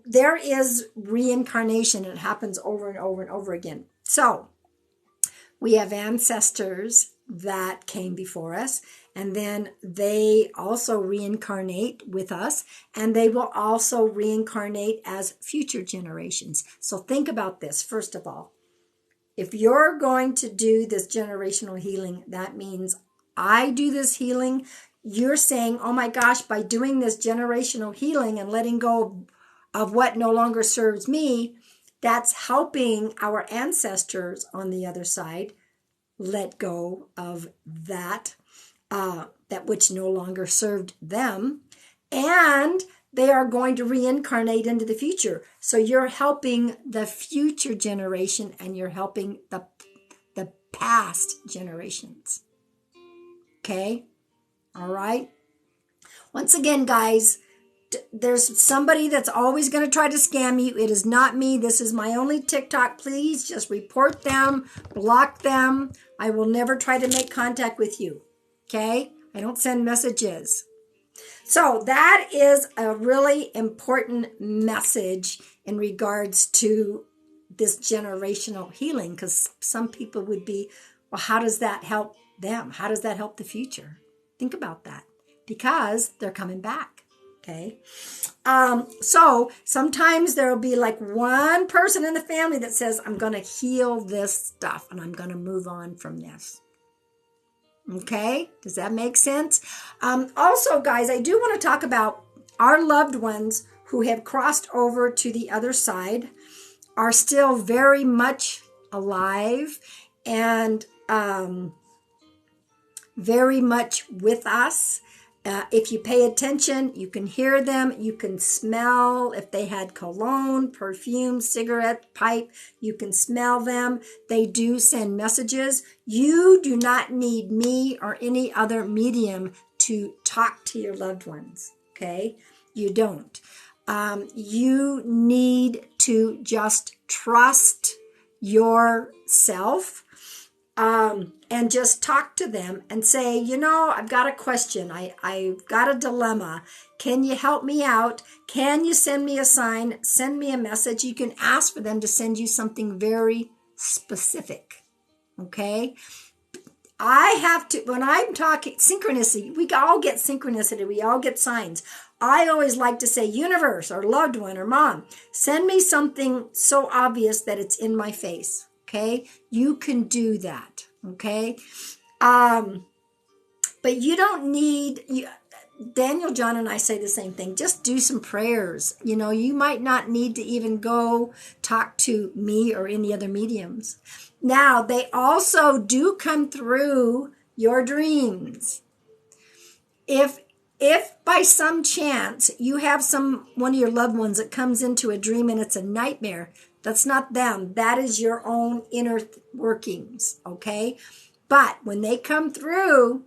There is reincarnation. It happens over and over and over again. So, we have ancestors that came before us, and then they also reincarnate with us, and they will also reincarnate as future generations. So think about this, first of all. If you're going to do this generational healing, that means I do this healing. You're saying, oh my gosh, by doing this generational healing and letting go of what no longer serves me, that's helping our ancestors on the other side let go of that, that which no longer served them. And they are going to reincarnate into the future. So you're helping the future generation, and you're helping the past generations. Okay? All right? Once again, guys, there's somebody that's always going to try to scam you. It is not me. This is my only TikTok. Please just report them, block them. I will never try to make contact with you. Okay? I don't send messages. So that is a really important message in regards to this generational healing, because some people would be, well, how does that help them? How does that help the future? Think about that, because they're coming back. Okay. So sometimes there will be like one person in the family that says, I'm going to heal this stuff and I'm going to move on from this. Okay. Does that make sense? Also, guys, I do want to talk about our loved ones who have crossed over to the other side, are still very much alive and very much with us. If you pay attention, you can hear them, you can smell if they had cologne, perfume, cigarette, pipe, you can smell them. They do send messages. You do not need me or any other medium to talk to your loved ones, okay? You don't. You need to just trust yourself. And just talk to them and say, you know, I've got a question. I've got a dilemma. Can you help me out? Can you send me a sign? Send me a message. You can ask for them to send you something very specific. Okay? I have to, when I'm talking synchronicity, we all get synchronicity. We all get signs. I always like to say, universe or loved one or mom, send me something so obvious that it's in my face. Okay, you can do that. Okay, but you don't need. Daniel, John, and I say the same thing. Just do some prayers. You know, you might not need to even go talk to me or any other mediums. Now, they also do come through your dreams. If by some chance you have one of your loved ones that comes into a dream and it's a nightmare, that's not them. That is your own inner workings, okay? But when they come through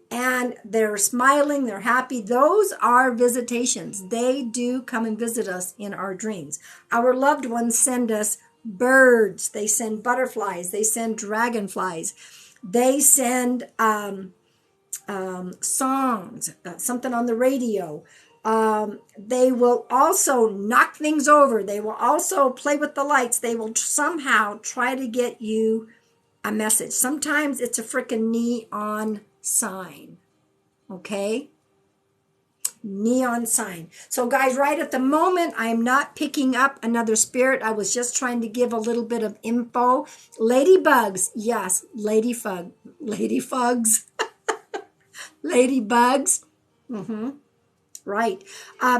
and they're smiling, they're happy, those are visitations. They do come and visit us in our dreams. Our loved ones send us birds. They send butterflies. They send dragonflies. They send songs, something on the radio. They will also knock things over. They will also play with the lights. They will somehow try to get you a message. Sometimes it's a freaking neon sign. Okay? Neon sign. So guys, right at the moment, I'm not picking up another spirit. I was just trying to give a little bit of info. Ladybugs. Yes, ladyfugs. Ladybugs. Right.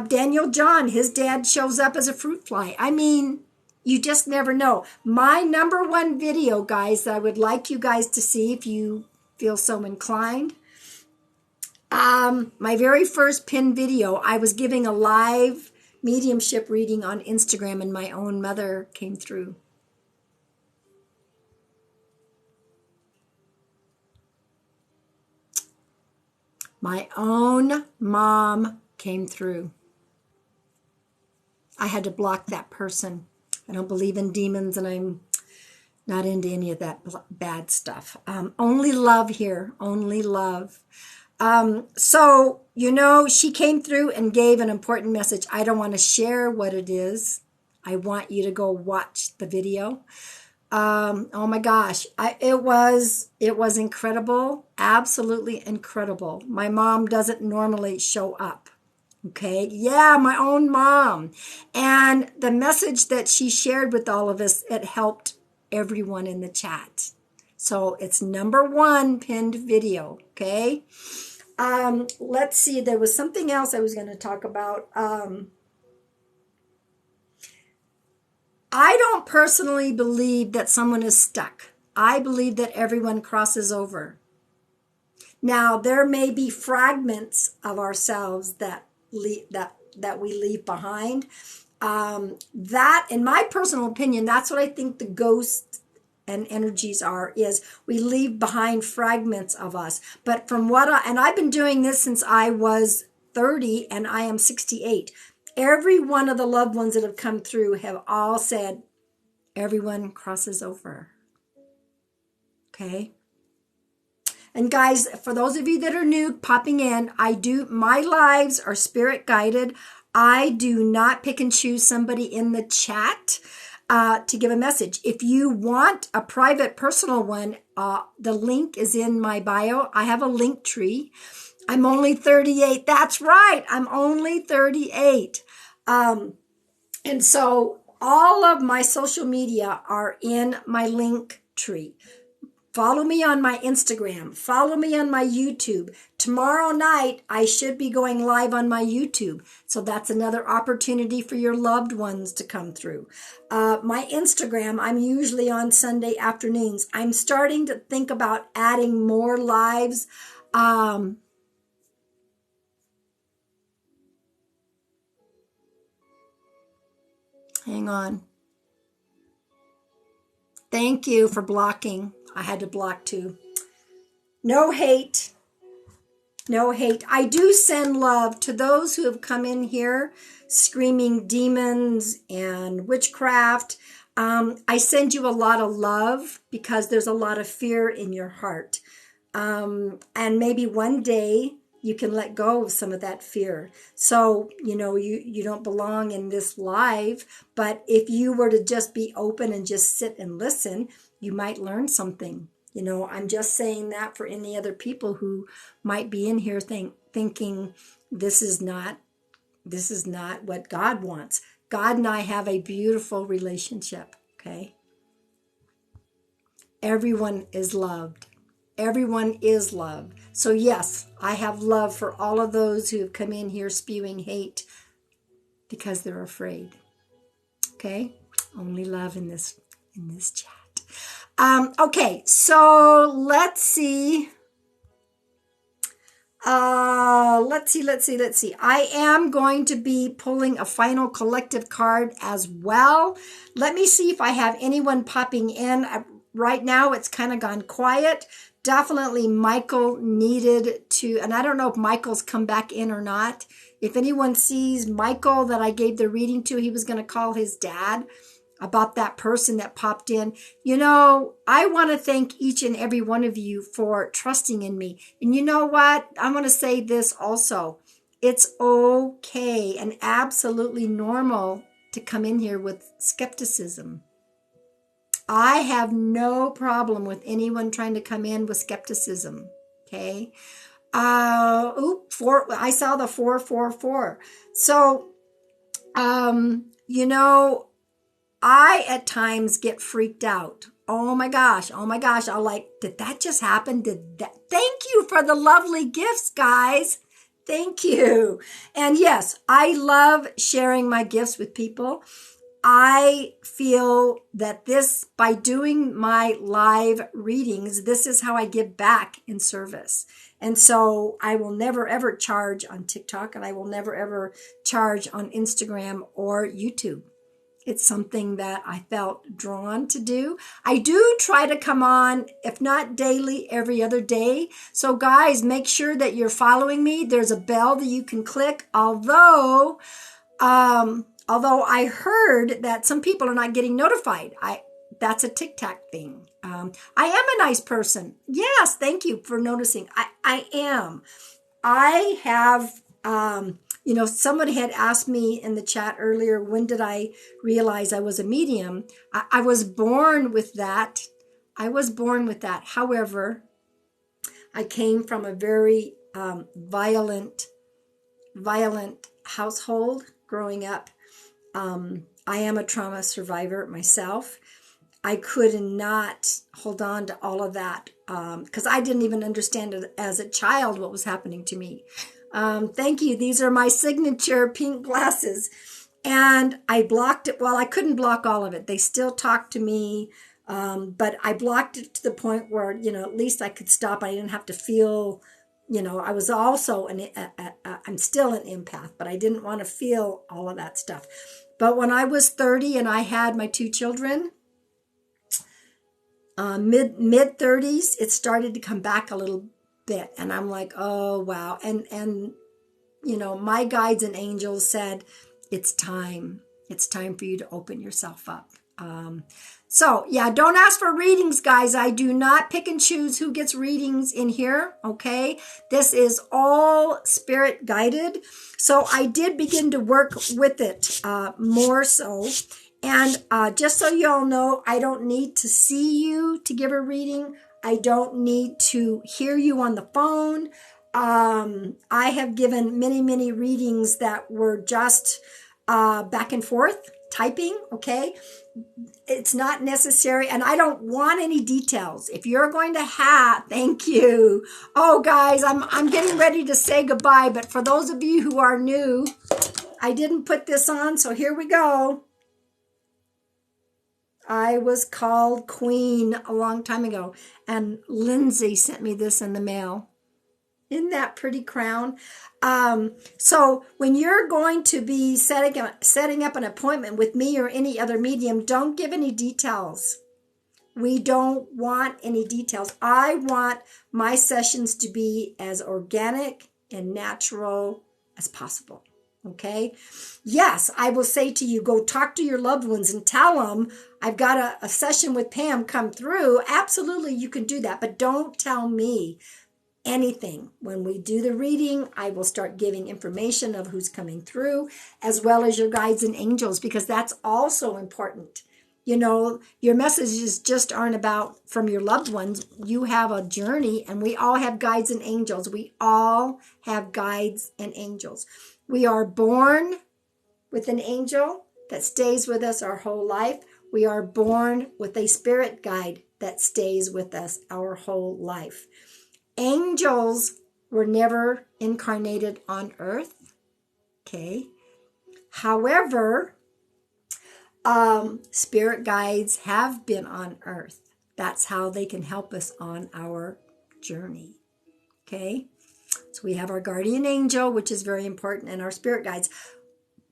Daniel John, his dad shows up as a fruit fly. I mean, you just never know. My number one video, guys, that I would like you guys to see if you feel so inclined. My very first pinned video, I was giving a live mediumship reading on Instagram and my own mother came through. My own mom came through. I had to block that person. I don't believe in demons and I'm not into any of that bad stuff. Only love here, only love. So, you know, she came through and gave an important message. I don't want to share what it is. I want you to go watch the video. Oh my gosh, it was incredible, absolutely incredible. My mom doesn't normally show up. Okay, yeah, my own mom. And the message that she shared with all of us, it helped everyone in the chat. So it's number one pinned video, okay? Let's see, there was something else I was going to talk about. I don't personally believe that someone is stuck. I believe that everyone crosses over. Now, there may be fragments of ourselves that we leave behind. That, in my personal opinion, that's what I think the ghosts and energies are, is we leave behind fragments of us. But from what and I've been doing this since I was 30 and I am 68. Every one of the loved ones that have come through have all said, everyone crosses over. Okay? And guys, for those of you that are new popping in, my lives are spirit guided. I do not pick and choose somebody in the chat to give a message. If you want a private personal one, the link is in my bio. I have a link tree. I'm only 38. That's right. I'm only 38. And so all of my social media are in my link tree. Follow me on my Instagram. Follow me on my YouTube. Tomorrow night, I should be going live on my YouTube. So that's another opportunity for your loved ones to come through. My Instagram, I'm usually on Sunday afternoons. I'm starting to think about adding more lives. Hang on. Thank you for blocking. I had to block too. No hate. No hate. I do send love to those who have come in here screaming demons and witchcraft. I send you a lot of love because there's a lot of fear in your heart. And maybe one day you can let go of some of that fear. So, you don't belong in this live, but if you were to just be open and just sit and listen, you might learn something. I'm just saying that for any other people who might be in here thinking this is not what God wants. God and I have a beautiful relationship, okay? Everyone is loved. Everyone is loved. So yes, I have love for all of those who have come in here spewing hate because they're afraid. Okay? Only love in this chat. Okay, so let's see. Let's see. I am going to be pulling a final collective card as well. Let me see if I have anyone popping in. Right now, it's kind of gone quiet. Definitely Michael needed to, and I don't know if Michael's come back in or not. If anyone sees Michael that I gave the reading to, he was going to call his dad about that person that popped in. I want to thank each and every one of you for trusting in me. And you know what? I'm going to say this also. It's okay and absolutely normal to come in here with skepticism. I have no problem with anyone trying to come in with skepticism. Okay. I saw the 444. So, I at times get freaked out. Oh my gosh. I'll like, did that just happen? Thank you for the lovely gifts, guys. Thank you. And yes, I love sharing my gifts with people. I feel that by doing my live readings, this is how I give back in service. And so I will never, ever charge on TikTok, and I will never, ever charge on Instagram or YouTube. It's something that I felt drawn to do. I do try to come on, if not daily, every other day. So guys, make sure that you're following me. There's a bell that you can click. Although I heard that some people are not getting notified. That's a TikTok thing. I am a nice person. Yes, thank you for noticing. I am. I have, somebody had asked me in the chat earlier, when did I realize I was a medium? I was born with that. However, I came from a very violent household growing up. I am a trauma survivor myself. I could not hold on to all of that because I didn't even understand it as a child what was happening to me. Thank you. These are my signature pink glasses. And I blocked it. Well, I couldn't block all of it. They still talked to me, but I blocked it to the point where, at least I could stop. I didn't have to feel, I was also, I'm still an empath, but I didn't want to feel all of that stuff. But when I was 30 and I had my 2 children, mid 30s, it started to come back a little bit. And I'm like, oh, wow. And my guides and angels said, it's time. It's time for you to open yourself up. So yeah, don't ask for readings, guys. I do not pick and choose who gets readings in here. Okay. This is all spirit guided. So I did begin to work with it, more so. And, just so you all know, I don't need to see you to give a reading. I don't need to hear you on the phone. I have given many, many readings that were just back and forth typing. Okay. It's not necessary. And I don't want any details. If you're going to thank you. Oh, guys, I'm getting ready to say goodbye. But for those of you who are new, I didn't put this on. So here we go. I was called Queen a long time ago. And Lindsay sent me this in the mail. Isn't that pretty crown? So when you're going to be setting up an appointment with me or any other medium, don't give any details. We don't want any details. I want my sessions to be as organic and natural as possible. Okay? Yes, I will say to you, go talk to your loved ones and tell them, I've got a session with Pam come through. Absolutely, you can do that. But don't tell me anything. When we do the reading, I will start giving information of who's coming through, as well as your guides and angels, because that's also important. Your messages just aren't about from your loved ones. You have a journey, and we all have guides and angels. We all have guides and angels. We are born with an angel that stays with us our whole life. We are born with a spirit guide that stays with us our whole life. Angels were never incarnated on earth. Okay. However, spirit guides have been on earth. That's how they can help us on our journey. Okay. So we have our guardian angel, which is very important, and our spirit guides.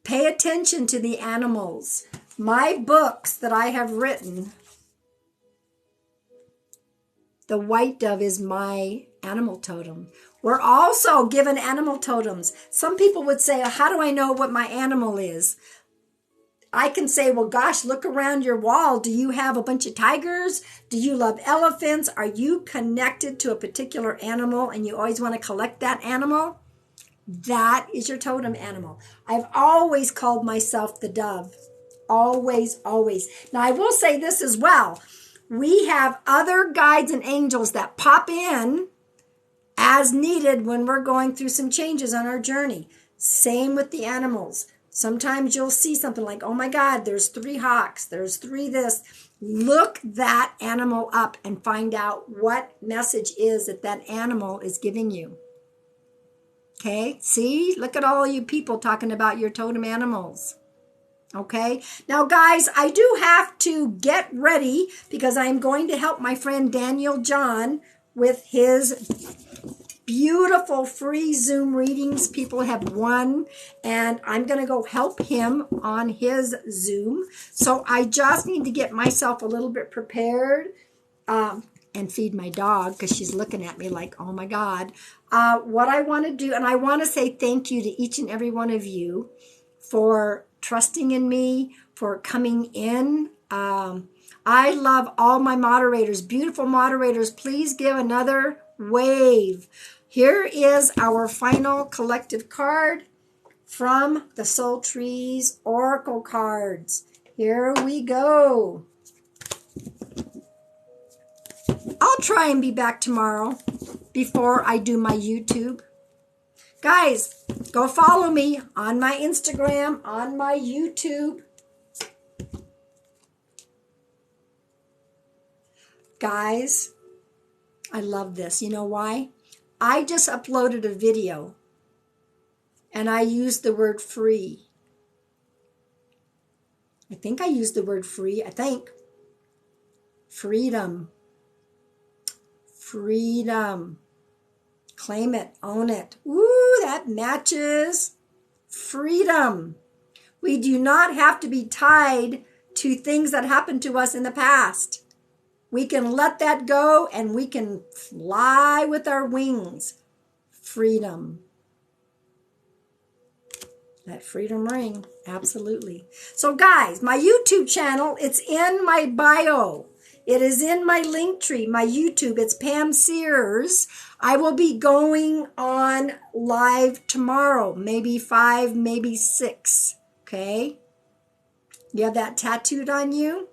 Pay attention to the animals. My books that I have written, the white dove is my animal totem. We're also given animal totems. Some people would say, how do I know what my animal is? I can say, well, gosh, look around your wall. Do you have a bunch of tigers? Do you love elephants? Are you connected to a particular animal and you always want to collect that animal? That is your totem animal. I've always called myself the dove. Always, always. Now, I will say this as well. We have other guides and angels that pop in as needed when we're going through some changes on our journey. Same with the animals. Sometimes you'll see something like, oh my God, there's 3 hawks, there's 3 this. Look that animal up and find out what message is that animal is giving you. Okay, see? Look at all you people talking about your totem animals. Okay, now guys, I do have to get ready because I'm going to help my friend Daniel John with his beautiful free Zoom readings. People have won, and I'm going to go help him on his Zoom. So I just need to get myself a little bit prepared and feed my dog because she's looking at me like, oh my God. What I want to do, and I want to say thank you to each and every one of you for trusting in me, for coming in. I love all my moderators, beautiful moderators. Please give another wave. Here is our final collective card from the Soul Trees Oracle cards. Here we go. I'll try and be back tomorrow before I do my YouTube. Guys, go follow me on my Instagram, on my YouTube. Guys, I love this. You know why? I just uploaded a video and I used the word free. I think I used the word free. I think. Freedom. Freedom. Claim it. Own it. Ooh, that matches. Freedom. We do not have to be tied to things that happened to us in the past. We can let that go and we can fly with our wings. Freedom. That freedom ring. Absolutely. So guys, my YouTube channel, it's in my bio. It is in my link tree, my YouTube. It's Pam Sears. I will be going on live tomorrow, maybe 5, maybe 6. Okay? You have that tattooed on you?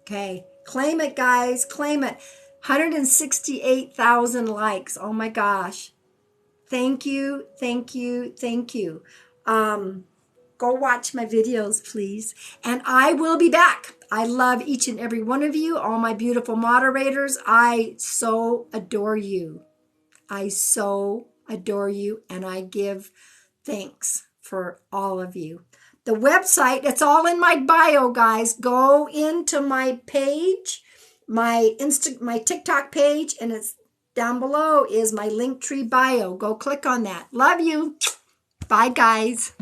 Okay. Claim it, guys. Claim it. 168,000 likes. Oh my gosh. Thank you. Thank you. Thank you. Go watch my videos, please. And I will be back. I love each and every one of you, all my beautiful moderators. I so adore you. I so adore you, and I give thanks for all of you. The website, it's all in my bio, guys. Go into my page, my TikTok page, and it's down below is my Linktree bio. Go click on that. Love you. Bye, guys.